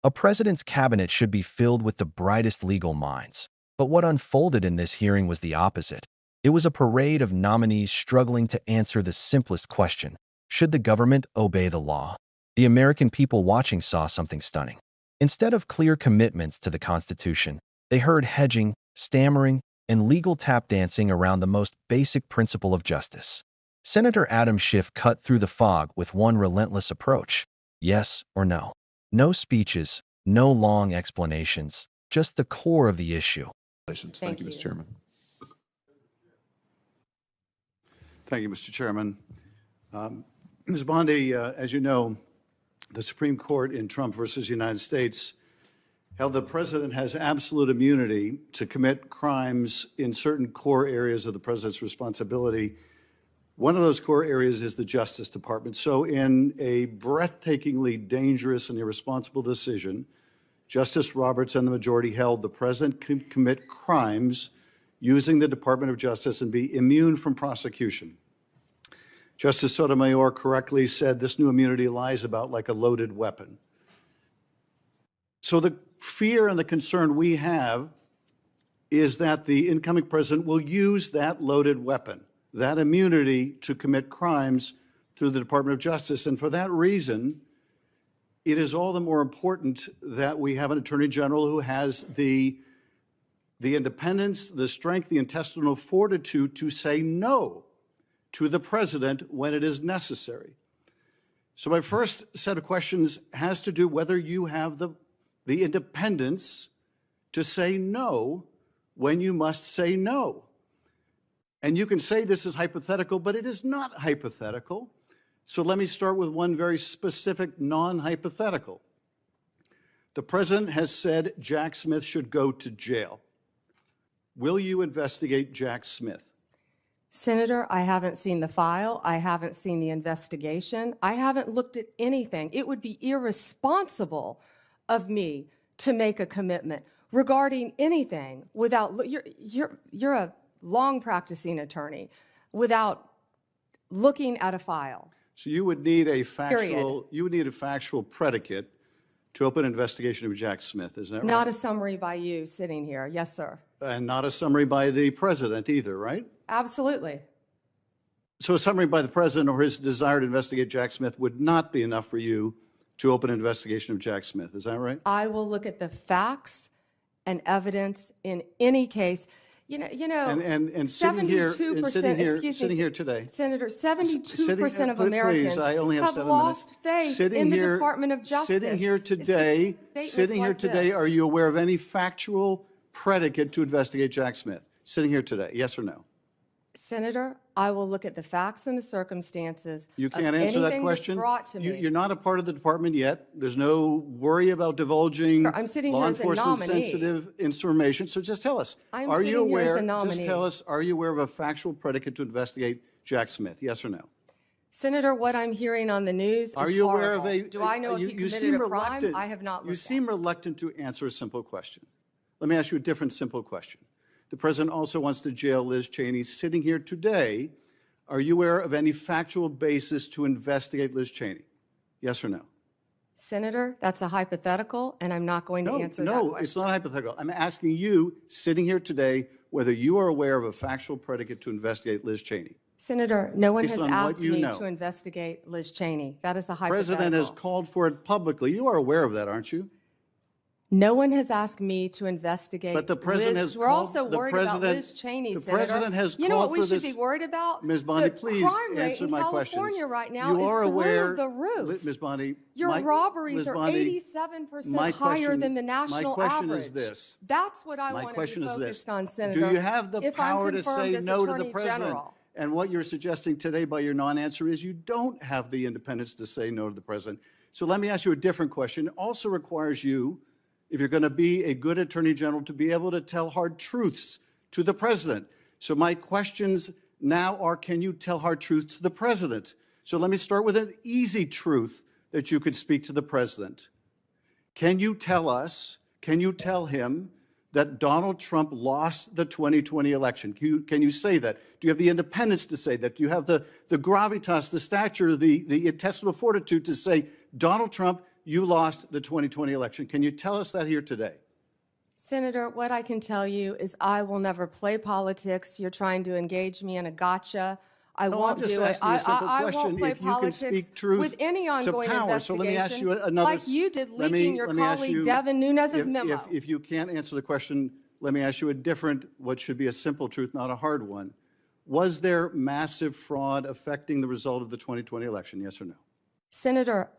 A president's cabinet should be filled with the brightest legal minds. But what unfolded in this hearing was the opposite. It was a parade of nominees struggling to answer the simplest question: should the government obey the law? The American people watching saw something stunning. Instead of clear commitments to the Constitution, they heard hedging, stammering, and legal tap dancing around the most basic principle of justice. Senator Adam Schiff cut through the fog with one relentless approach: yes or no. No speeches, no long explanations, just the core of the issue. Thank you, Mr. Chairman. Thank you, Mr. Chairman. Ms. Bondi, as you know, the Supreme Court in Trump versus United States held the president has absolute immunity to commit crimes in certain core areas of the president's responsibility. One of those core areas is the Justice Department. So in a breathtakingly dangerous and irresponsible decision, Justice Roberts and the majority held the president could commit crimes using the Department of Justice and be immune from prosecution. Justice Sotomayor correctly said this new immunity lies about like a loaded weapon. So the fear and the concern we have is that the incoming president will use that loaded weapon, that immunity, to commit crimes through the Department of Justice. And for that reason, it is all the more important that we have an attorney general who has the independence, the strength, the intestinal fortitude to say no to the president when it is necessary. So my first set of questions has to do whether you have the independence to say no when you must say no. And you can say this is hypothetical, but it is not hypothetical. So let me start with one very specific non-hypothetical. The president has said Jack Smith should go to jail. Will you investigate Jack Smith? Senator, I haven't seen the file. I haven't seen the investigation. I haven't looked at anything. It would be irresponsible of me to make a commitment regarding anything without, you're a long practicing attorney, without looking at a file. So you would need a factual predicate to open an investigation of Jack Smith, is that right? Not a summary by you sitting here. Yes, sir. And not a summary by the president either, right? Absolutely. So a summary by the president or his desire to investigate Jack Smith would not be enough for you to open an investigation of Jack Smith, is that right? I will look at the facts and evidence in any case. You know, and sitting here today, Senator, 72% of Americans have lost faith in the Department of Justice. Sitting here today, are you aware of any factual predicate to investigate Jack Smith? Sitting here today, yes or no? Senator, I will look at the facts and the circumstances. You can't answer that question. You're not a part of the department yet. There's no worry about divulging law enforcement sensitive information. So just tell us, are you aware of a factual predicate to investigate Jack Smith? Yes or no? Senator, what I'm hearing on the news is horrible. Do I know if he committed a crime? I have not looked at it. You seem reluctant to answer a simple question. Let me ask you a different simple question. The president also wants to jail Liz Cheney. Sitting here today, are you aware of any factual basis to investigate Liz Cheney? Yes or no? Senator, that's a hypothetical, and I'm not going to answer that question. No, it's not hypothetical. I'm asking you, sitting here today, whether you are aware of a factual predicate to investigate Liz Cheney. Senator, no one has asked me to investigate Liz Cheney. That is a hypothetical. The president has called for it publicly. You are aware of that, aren't you? No one has asked me to investigate. But the president has We're also worried about Liz Cheney, Senator. The president has called for this. You know what we should be worried about? Ms. Bondi, please answer my questions. The crime rate in California right now is through the roof. Ms. Bondi, your robberies are 87% higher than the national average. My question is this. That's what I want to be focused on, Senator. Do you have the power to say no to the president? And what you're suggesting today by your non-answer is you don't have the independence to say no to the president. So let me ask you a different question. It also requires you, if you're going to be a good attorney general, to be able to tell hard truths to the president. So my questions now are, can you tell hard truths to the president? So let me start with an easy truth that you could speak to the president. Can you tell us, can you tell him that Donald Trump lost the 2020 election? Can you say that? Do you have the independence to say that? Do you have the gravitas, the stature, the intestinal fortitude to say Donald Trump you lost the 2020 election. Can you tell us that here today? Senator, what I can tell you is I will never play politics. You're trying to engage me in a gotcha. I No, I'm won't just do it. asking a simple I question. won't play If you can politics speak truth with any to ongoing power. So let me ask you investigation, another. like you did let leaking me- your let me ask colleague you- Devin Nunes's if, memo. If you can't answer the question, let me ask you a different, what should be a simple truth, not a hard one. Was there massive fraud affecting the result of the 2020 election, yes or no? Senator,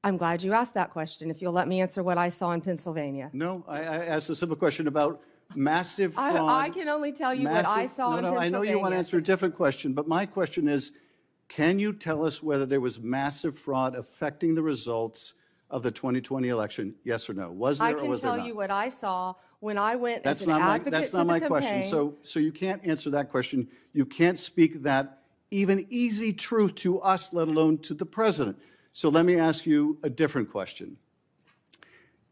I'm glad you asked that question. If you'll let me answer what I saw in Pennsylvania. No, I asked a simple question about massive fraud. I can only tell you what I saw in Pennsylvania. I know you want to answer a different question, but my question is, can you tell us whether there was massive fraud affecting the results of the 2020 election, yes or no? Was there I or can was there tell not? you what I saw when I went as That's an not my, advocate that's to not the my campaign. question. So you can't answer that question. You can't speak that even easy truth to us, let alone to the president. So let me ask you a different question.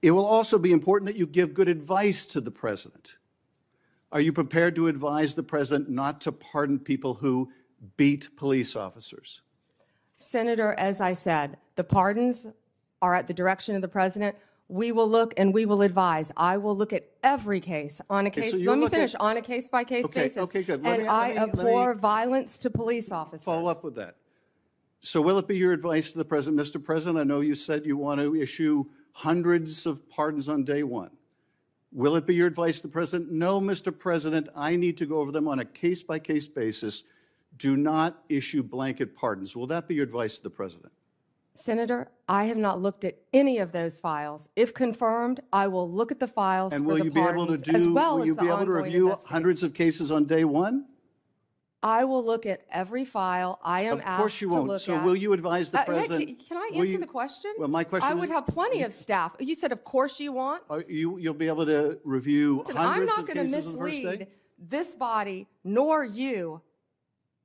It will also be important that you give good advice to the president. Are you prepared to advise the president not to pardon people who beat police officers? Senator, as I said, the pardons are at the direction of the president. We will look and we will advise. I will look at every case on a case. so you Let me look at- finish on a case-by-case Okay, basis. okay, good. And I let me abhor violence to police officers. follow up with that. So will it be your advice to the president, Mr. President, I know you said you want to issue hundreds of pardons on day one. Will it be your advice to the president? No, Mr. President, I need to go over them on a case-by-case basis. Do not issue blanket pardons. Will that be your advice to the president? Senator, I have not looked at any of those files. If confirmed, I will look at the files And for will the you be able to pardons, as well will as you the be able to ongoing review investigation. hundreds of cases on day one? I will look at every file I am Of course asked you to won't. look So at. will you advise the Hey, president? can I will answer you- the question? Well, my question I is- would have plenty of staff. You said, of course you want. You'll be able to review Listen, I'm hundreds not of going to cases on the first day? mislead this body nor you.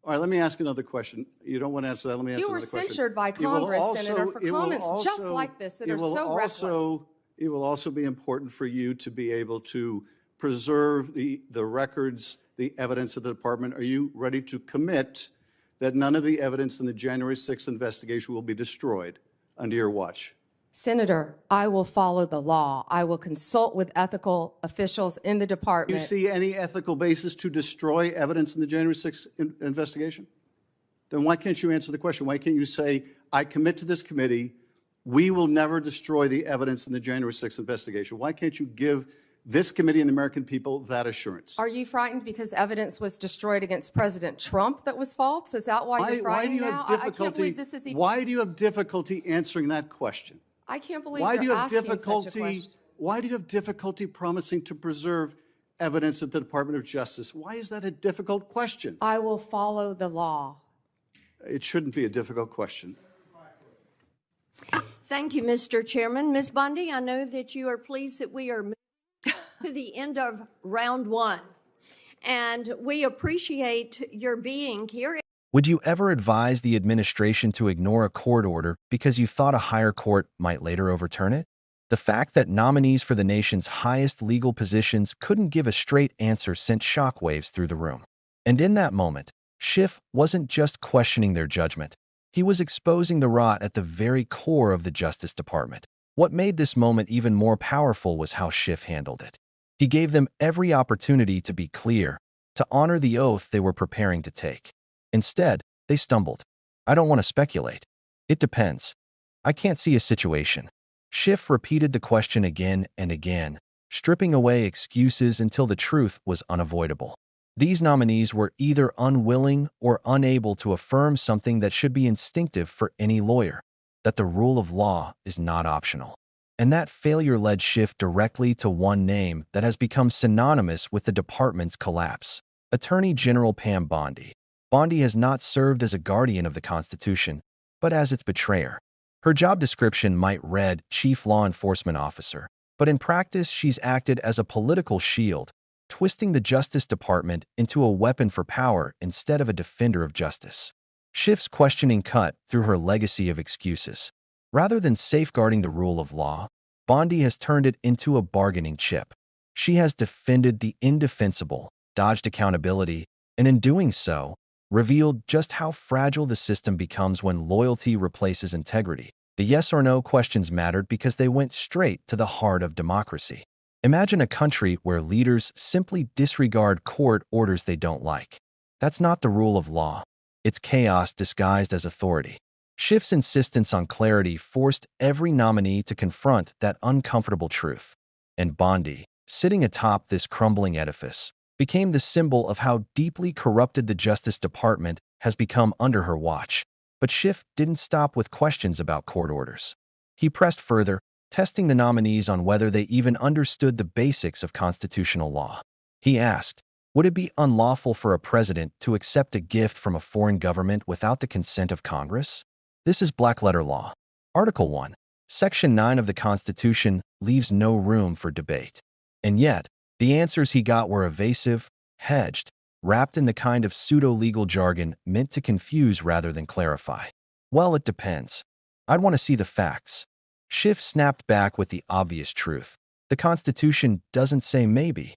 All right, let me ask another question. You don't want to answer that. Let me ask You were another question. censured by It will Congress, also- Senator, for it will comments just also- like this that it are will so reckless. It will also be important for you to be able to preserve the records, the evidence of the department. Are you ready to commit that none of the evidence in the January 6th investigation will be destroyed under your watch? Senator, I will follow the law. I will consult with ethical officials in the Do you department. see any ethical basis to destroy evidence in the January 6th investigation? Then why can't you answer the question? Why can't you say, I commit to this committee, we will never destroy the evidence in the January 6th investigation? Why can't you give this committee and the American people that assurance? Are you frightened because evidence was destroyed against President Trump that was false? Is that why you're Why do frightened you now? have I can't difficulty? believe this is even. Why do you have difficulty answering that question? I can't believe Why do you you're have asking such a difficulty? question. Why do you have difficulty promising to preserve evidence at the Department of Justice? Why is that a difficult question? I will follow the law. It shouldn't be a difficult question. Thank you, Mr. Chairman. Ms. Bondi, I know that you are pleased that we are moving to the end of round one, and we appreciate your being here. Would you ever advise the administration to ignore a court order because you thought a higher court might later overturn it? The fact that nominees for the nation's highest legal positions couldn't give a straight answer sent shockwaves through the room. And in that moment, Schiff wasn't just questioning their judgment. He was exposing the rot at the very core of the Justice Department. What made this moment even more powerful was how Schiff handled it. He gave them every opportunity to be clear, to honor the oath they were preparing to take. Instead, they stumbled. I don't want to speculate. It depends. I can't see a situation. Schiff repeated the question again and again, stripping away excuses until the truth was unavoidable. These nominees were either unwilling or unable to affirm something that should be instinctive for any lawyer, that the rule of law is not optional. And that failure led Schiff directly to one name that has become synonymous with the department's collapse: Attorney General Pam Bondi. Bondi has not served as a guardian of the Constitution, but as its betrayer. Her job description might read Chief Law Enforcement Officer, but in practice she's acted as a political shield, twisting the Justice Department into a weapon for power instead of a defender of justice. Schiff's questioning cut through her legacy of excuses. Rather than safeguarding the rule of law, Bondi has turned it into a bargaining chip. She has defended the indefensible, dodged accountability, and in doing so, revealed just how fragile the system becomes when loyalty replaces integrity. The yes or no questions mattered because they went straight to the heart of democracy. Imagine a country where leaders simply disregard court orders they don't like. That's not the rule of law. It's chaos disguised as authority. Schiff's insistence on clarity forced every nominee to confront that uncomfortable truth. And Bondi, sitting atop this crumbling edifice, became the symbol of how deeply corrupted the Justice Department has become under her watch. But Schiff didn't stop with questions about court orders. He pressed further, testing the nominees on whether they even understood the basics of constitutional law. He asked, would it be unlawful for a president to accept a gift from a foreign government without the consent of Congress? This is black-letter law. Article 1, Section 9 of the Constitution leaves no room for debate. And yet, the answers he got were evasive, hedged, wrapped in the kind of pseudo-legal jargon meant to confuse rather than clarify. Well, it depends. I'd want to see the facts. Schiff snapped back with the obvious truth. The Constitution doesn't say maybe.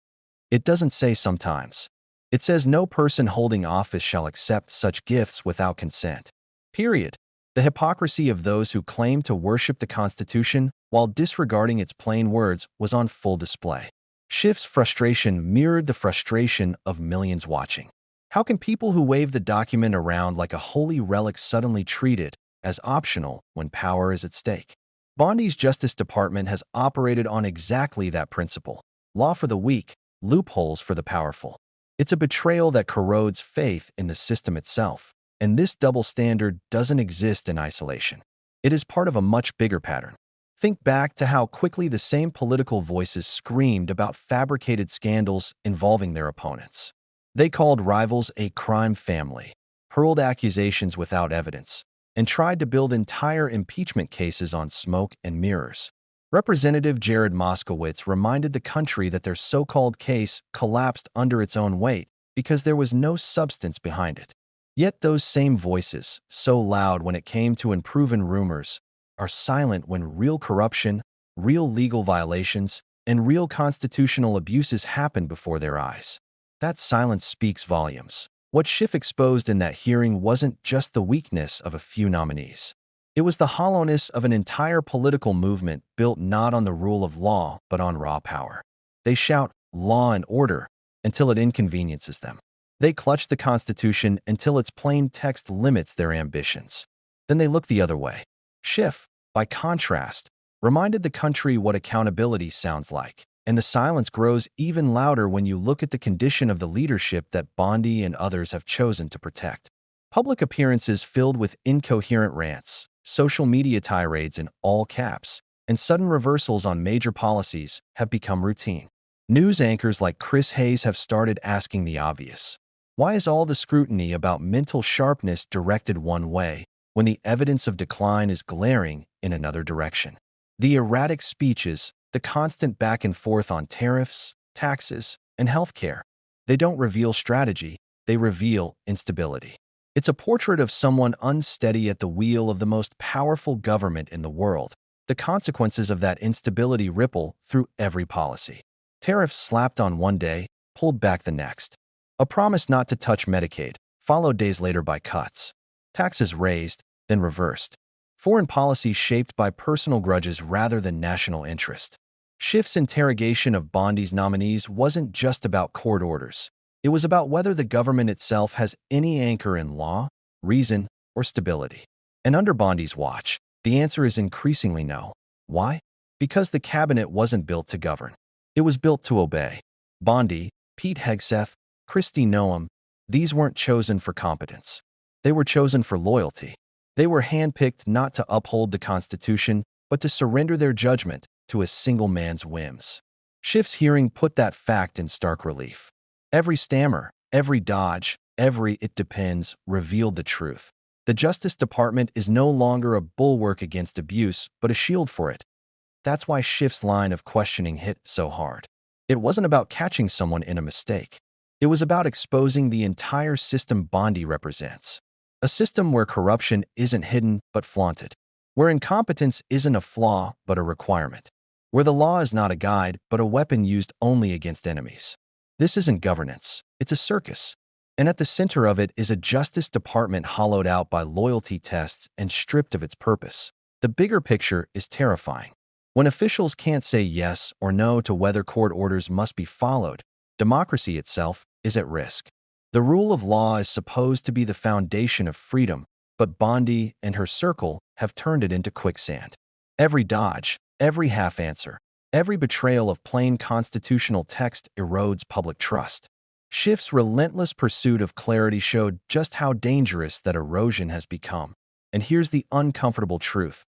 It doesn't say sometimes. It says no person holding office shall accept such gifts without consent. Period. The hypocrisy of those who claim to worship the Constitution while disregarding its plain words was on full display. Schiff's frustration mirrored the frustration of millions watching. How can people who wave the document around like a holy relic suddenly treat it as optional when power is at stake? Bondi's Justice Department has operated on exactly that principle. Law for the weak, loopholes for the powerful. It's a betrayal that corrodes faith in the system itself. And this double standard doesn't exist in isolation. It is part of a much bigger pattern. Think back to how quickly the same political voices screamed about fabricated scandals involving their opponents. They called rivals a crime family, hurled accusations without evidence, and tried to build entire impeachment cases on smoke and mirrors. Representative Jared Moskowitz reminded the country that their so-called case collapsed under its own weight because there was no substance behind it. Yet those same voices, so loud when it came to unproven rumors, are silent when real corruption, real legal violations, and real constitutional abuses happen before their eyes. That silence speaks volumes. What Schiff exposed in that hearing wasn't just the weakness of a few nominees. It was the hollowness of an entire political movement built not on the rule of law, but on raw power. They shout law and order until it inconveniences them. They clutch the Constitution until its plain text limits their ambitions. Then they look the other way. Schiff, by contrast, reminded the country what accountability sounds like. And the silence grows even louder when you look at the condition of the leadership that Bondi and others have chosen to protect. Public appearances filled with incoherent rants, social media tirades in all caps, and sudden reversals on major policies have become routine. News anchors like Chris Hayes have started asking the obvious. Why is all the scrutiny about mental sharpness directed one way when the evidence of decline is glaring in another direction? The erratic speeches, the constant back and forth on tariffs, taxes, and healthcare, they don't reveal strategy, they reveal instability. It's a portrait of someone unsteady at the wheel of the most powerful government in the world. The consequences of that instability ripple through every policy. Tariffs slapped on one day, pulled back the next. A promise not to touch Medicaid, followed days later by cuts. Taxes raised, then reversed. Foreign policy shaped by personal grudges rather than national interest. Schiff's interrogation of Bondi's nominees wasn't just about court orders. It was about whether the government itself has any anchor in law, reason, or stability. And under Bondi's watch, the answer is increasingly no. Why? Because the cabinet wasn't built to govern. It was built to obey. Bondi, Pete Hegseth, Kristi Noem, these weren't chosen for competence. They were chosen for loyalty. They were handpicked not to uphold the Constitution, but to surrender their judgment to a single man's whims. Schiff's hearing put that fact in stark relief. Every stammer, every dodge, every "it depends" revealed the truth. The Justice Department is no longer a bulwark against abuse, but a shield for it. That's why Schiff's line of questioning hit so hard. It wasn't about catching someone in a mistake. It was about exposing the entire system Bondi represents. A system where corruption isn't hidden but flaunted. Where incompetence isn't a flaw but a requirement. Where the law is not a guide but a weapon used only against enemies. This isn't governance. It's a circus. And at the center of it is a Justice Department hollowed out by loyalty tests and stripped of its purpose. The bigger picture is terrifying. When officials can't say yes or no to whether court orders must be followed, democracy itself is at risk. The rule of law is supposed to be the foundation of freedom, but Bondi and her circle have turned it into quicksand. Every dodge, every half-answer, every betrayal of plain constitutional text erodes public trust. Schiff's relentless pursuit of clarity showed just how dangerous that erosion has become. And here's the uncomfortable truth.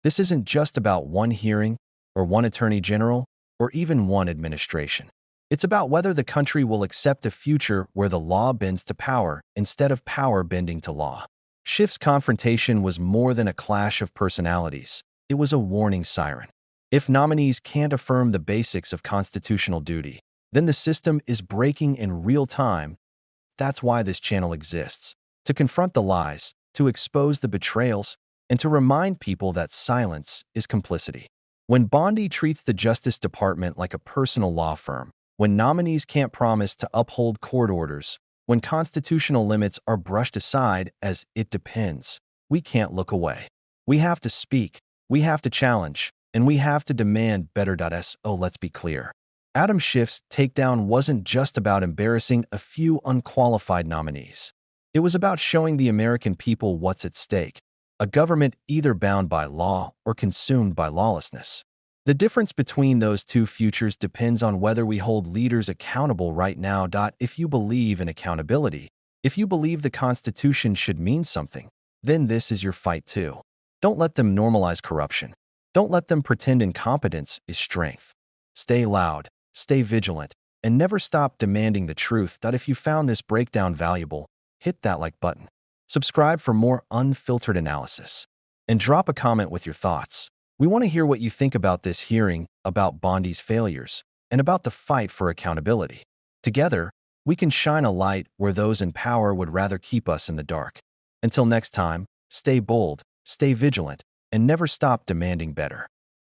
This isn't just about one hearing, or one attorney general, or even one administration. It's about whether the country will accept a future where the law bends to power instead of power bending to law. Schiff's confrontation was more than a clash of personalities. It was a warning siren. If nominees can't affirm the basics of constitutional duty, then the system is breaking in real time. That's why this channel exists. To confront the lies, to expose the betrayals, and to remind people that silence is complicity. When Bondi treats the Justice Department like a personal law firm, when nominees can't promise to uphold court orders, when constitutional limits are brushed aside as "it depends," we can't look away. We have to speak, we have to challenge, and we have to demand better. So let's be clear. Adam Schiff's takedown wasn't just about embarrassing a few unqualified nominees. It was about showing the American people what's at stake, a government either bound by law or consumed by lawlessness. The difference between those two futures depends on whether we hold leaders accountable right now. If you believe in accountability, if you believe the Constitution should mean something, then this is your fight too. Don't let them normalize corruption. Don't let them pretend incompetence is strength. Stay loud, stay vigilant, and never stop demanding the truth. If you found this breakdown valuable, hit that like button. Subscribe for more unfiltered analysis. And drop a comment with your thoughts. We want to hear what you think about this hearing, about Bondi's failures, and about the fight for accountability. Together, we can shine a light where those in power would rather keep us in the dark. Until next time, stay bold, stay vigilant, and never stop demanding better.